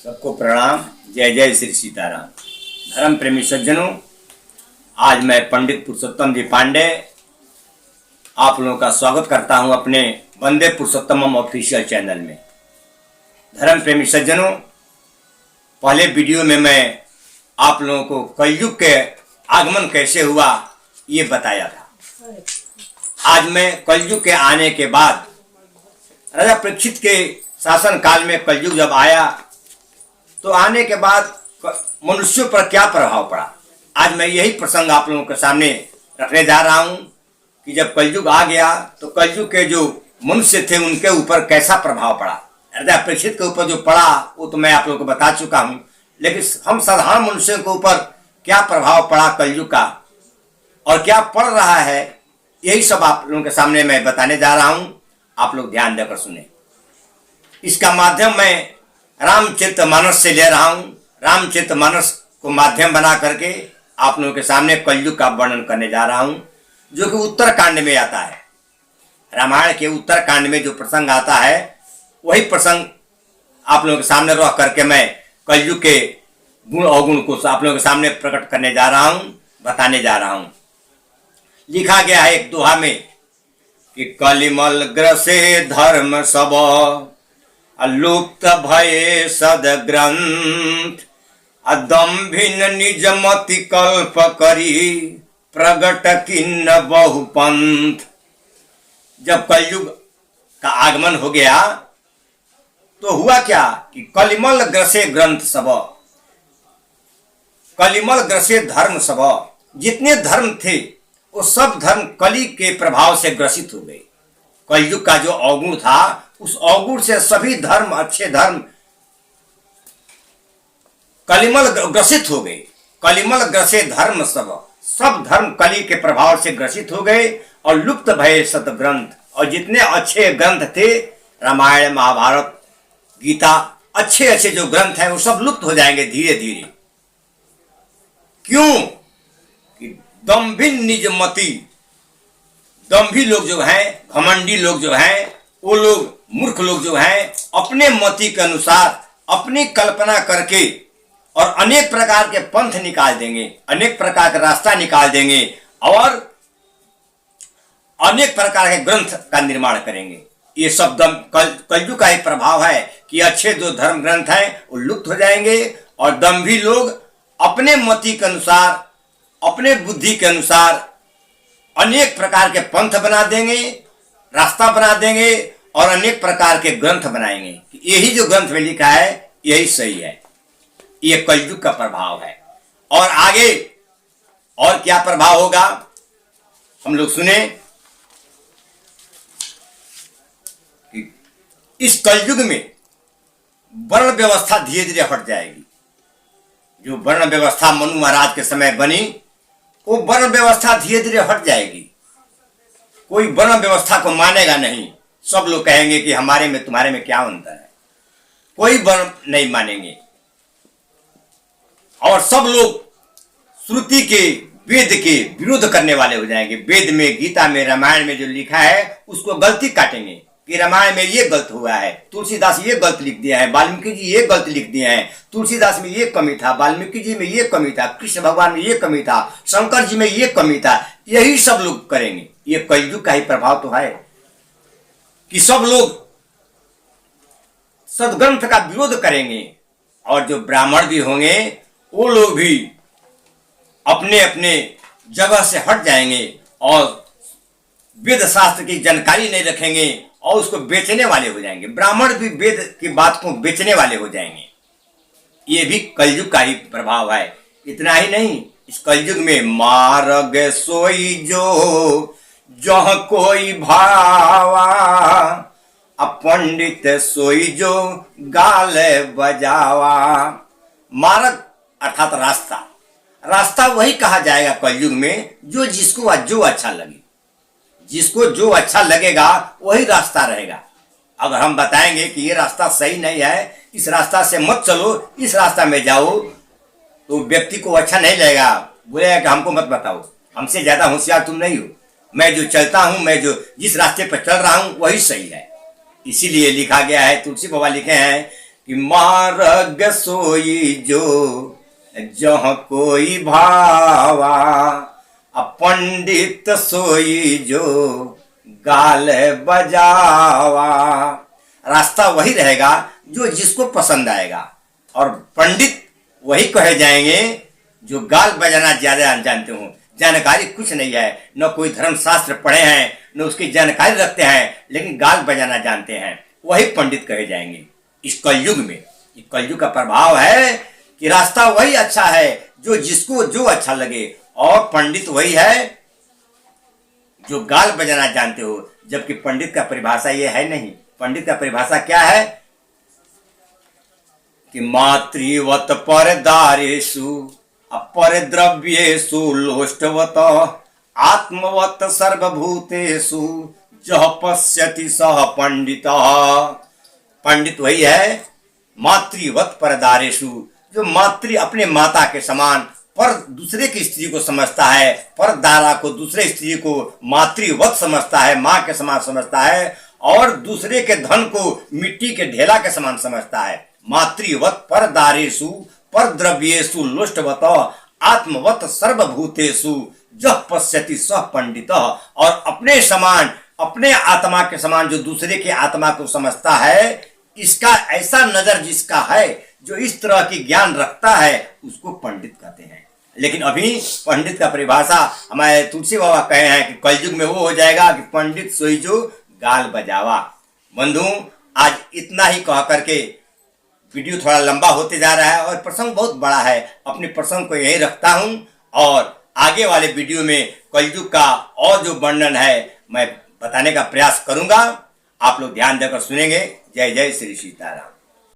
सबको प्रणाम। जय जय श्री सीताराम। धर्म प्रेमी सज्जनों, आज मैं पंडित पुरुषोत्तम जी पांडे आप लोगों का स्वागत करता हूं अपने वंदे पुरुषोत्तमम ऑफिशियल चैनल में। धर्म प्रेमी सज्जनों, पहले वीडियो में मैं आप लोगों को कलयुग के आगमन कैसे हुआ ये बताया था। आज मैं कलयुग के आने के बाद राजा परीक्षित के शासन काल में कलयुग जब आया तो आने के बाद मनुष्यों पर क्या प्रभाव पड़ा, आज मैं यही प्रसंग आप लोगों के सामने रखने जा रहा हूं कि जब कलयुग आ गया तो कलयुग के जो मनुष्य थे उनके ऊपर कैसा प्रभाव पड़ा। राजा परीक्षित के ऊपर जो पड़ा वो तो मैं आप लोगों को बता चुका हूं, लेकिन हम साधारण मनुष्यों के ऊपर क्या प्रभाव पड़ा कलयुग का और क्या पड़ रहा है, यही सब आप लोगों के सामने मैं बताने जा रहा हूं। आप लोग ध्यान देकर सुने। इसका माध्यम मैं रामचरितमानस से ले रहा हूं। रामचरितमानस को माध्यम बना करके आप लोगों के सामने कलयुग का वर्णन करने जा रहा हूं, जो कि उत्तर कांड में आता है। रामायण के उत्तर कांड में जो प्रसंग आता है वही प्रसंग आप लोगों के सामने रख करके मैं कलयुग के गुण अवगुण को आप लोगों के सामने प्रकट करने जा रहा हूं, बताने जा रहा हूं। लिखा गया है एक दोहा में कि कलिमल ग्रसे धर्म सब लुप्त भये सदग्रंथ अदम्भिन निज मति कल्प करी प्रगट किन्न बहुपंथ। जब कलयुग का आगमन हो गया तो हुआ क्या कि कलिमल ग्रसे ग्रंथ सब, कलिमल ग्रसे धर्म सब, जितने धर्म थे वो सब धर्म कली के प्रभाव से ग्रसित हो गए। कलयुग का जो अवगुण था उस अवगुण से सभी धर्म, अच्छे धर्म कलिमल ग्रसित हो गए। कलिमल ग्रसे धर्म सब, सब धर्म कली के प्रभाव से ग्रसित हो गए और लुप्त भये सतग्रंथ, और जितने अच्छे ग्रंथ थे रामायण महाभारत गीता, अच्छे अच्छे जो ग्रंथ हैं वो सब लुप्त हो जाएंगे धीरे धीरे। क्यों कि दम्भिन निज मति, दम्भी लोग जो हैं, घमंडी लोग जो हैं, वो लोग मूर्ख लोग जो हैं अपने मति के अनुसार अपनी कल्पना करके और अनेक प्रकार के पंथ निकाल देंगे, अनेक प्रकार का रास्ता निकाल देंगे और अनेक प्रकार के ग्रंथ का निर्माण करेंगे। ये सब कलयुग का ही प्रभाव है कि अच्छे जो धर्म ग्रंथ हैं वो लुप्त हो जाएंगे और दम्भी लोग अपने मति के अनुसार, अपने बुद्धि के अनुसार अनेक प्रकार के पंथ बना देंगे, रास्ता बना देंगे और अनेक प्रकार के ग्रंथ बनाएंगे। यही जो ग्रंथ में लिखा है यही सही है। ये कलयुग का प्रभाव है। और आगे और क्या प्रभाव होगा हम लोग सुने। इस कलयुग में वर्ण व्यवस्था धीरे धीरे हट जाएगी। जो वर्ण व्यवस्था मनु महाराज के समय बनी वो वर्ण व्यवस्था धीरे धीरे हट जाएगी। कोई वर्ण व्यवस्था को मानेगा नहीं। सब लोग कहेंगे कि हमारे में तुम्हारे में क्या अंतर है। कोई वर्ण नहीं मानेंगे और सब लोग श्रुति के, वेद के विरोध करने वाले हो जाएंगे। वेद में, गीता में, रामायण में जो लिखा है उसको गलती काटेंगे कि रामायण में ये गलत हुआ है, तुलसीदास ये गलत लिख दिया है, वाल्मीकि जी ये गलत लिख दिए हैं, तुलसीदास में ये कमी था, वाल्मीकि जी में ये कमी था, कृष्ण भगवान में ये कमी था, शंकर जी में ये कमी था। यही सब लोग करेंगे। ये कलयुग का ही प्रभाव तो है कि सब लोग सदग्रंथ का विरोध करेंगे और जो ब्राह्मण भी होंगे वो लोग भी अपने अपने जगह से हट जाएंगे और वेद शास्त्र की जानकारी नहीं रखेंगे और उसको बेचने वाले हो जाएंगे। ब्राह्मण भी वेद की बात को बेचने वाले हो जाएंगे। ये भी कलयुग का ही प्रभाव है। इतना ही नहीं, इस कलयुग में मार्ग सोई जो जह कोई भावा, पंडित सोई जो गाल बजावा। मार्ग अर्थात रास्ता, रास्ता वही कहा जाएगा कलयुग में जो जिसको जो अच्छा लगे। जिसको जो अच्छा लगेगा वही रास्ता रहेगा। अगर हम बताएंगे कि ये रास्ता सही नहीं है, इस रास्ता से मत चलो, इस रास्ता में जाओ, तो व्यक्ति को अच्छा नहीं लगेगा। बोलेगा कि हमको मत बताओ, हमसे ज्यादा होशियार तुम नहीं हो, मैं जो चलता हूं, मैं जो जिस रास्ते पर चल रहा हूं वही सही है। इसीलिए लिखा गया है, तुलसी बाबा लिखे हैं कि मार्ग सोई जो जहाँ कोई भावा, पंडित सोई जो गाल बजावा। रास्ता वही रहेगा जो जिसको पसंद आएगा, और पंडित वही कहे जाएंगे जो गाल बजाना ज्यादा जानते हो। जानकारी कुछ नहीं है, न कोई धर्म शास्त्र पढ़े हैं, न उसकी जानकारी रखते हैं, लेकिन गाल बजाना जानते हैं, वही पंडित कहे जाएंगे इस कलयुग में। ये कलयुग का प्रभाव है कि रास्ता वही अच्छा है जो जिसको जो अच्छा लगे, और पंडित वही है जो गाल बजाना जानते हो। जबकि पंडित का परिभाषा ये है नहीं। पंडित का परिभाषा क्या है कि मातृवत परदारेषु अपर द्रव्येषु लोष्टवत आत्मवत सर्वभूतेषु जह पश्यति सह पंडित। पंडित वही है मातृवत परदारेषु, जो मातृ अपने माता के समान पर दूसरे की स्त्री को समझता है, पर दारा को दूसरे स्त्री को मातृवत समझता है, माँ के समान समझता है, और दूसरे के धन को मिट्टी के ढेला के समान समझता है। मातृवत पर दारेषु पर द्रव्येषु लोष्टवत आत्मवत सर्वभूतेषु जह पश्यति सह पंडित। और अपने समान, अपने आत्मा के समान जो दूसरे की आत्मा को समझता है, इसका ऐसा नजर जिसका है, जो इस तरह की ज्ञान रखता है, उसको पंडित कहते हैं। लेकिन अभी पंडित का परिभाषा हमारे तुलसी बाबा कहे हैं कि कलयुग में वो हो जाएगा कि पंडित सोई जो गाल बजावा। बंधु, आज इतना ही कह करके वीडियो थोड़ा लंबा होते जा रहा है और प्रसंग बहुत बड़ा है। अपने प्रसंग को यही रखता हूं, और आगे वाले वीडियो में कलयुग का और जो वर्णन है मैं बताने का प्रयास करूंगा। आप लोग ध्यान देकर सुनेंगे। जय जय श्री सीताराम।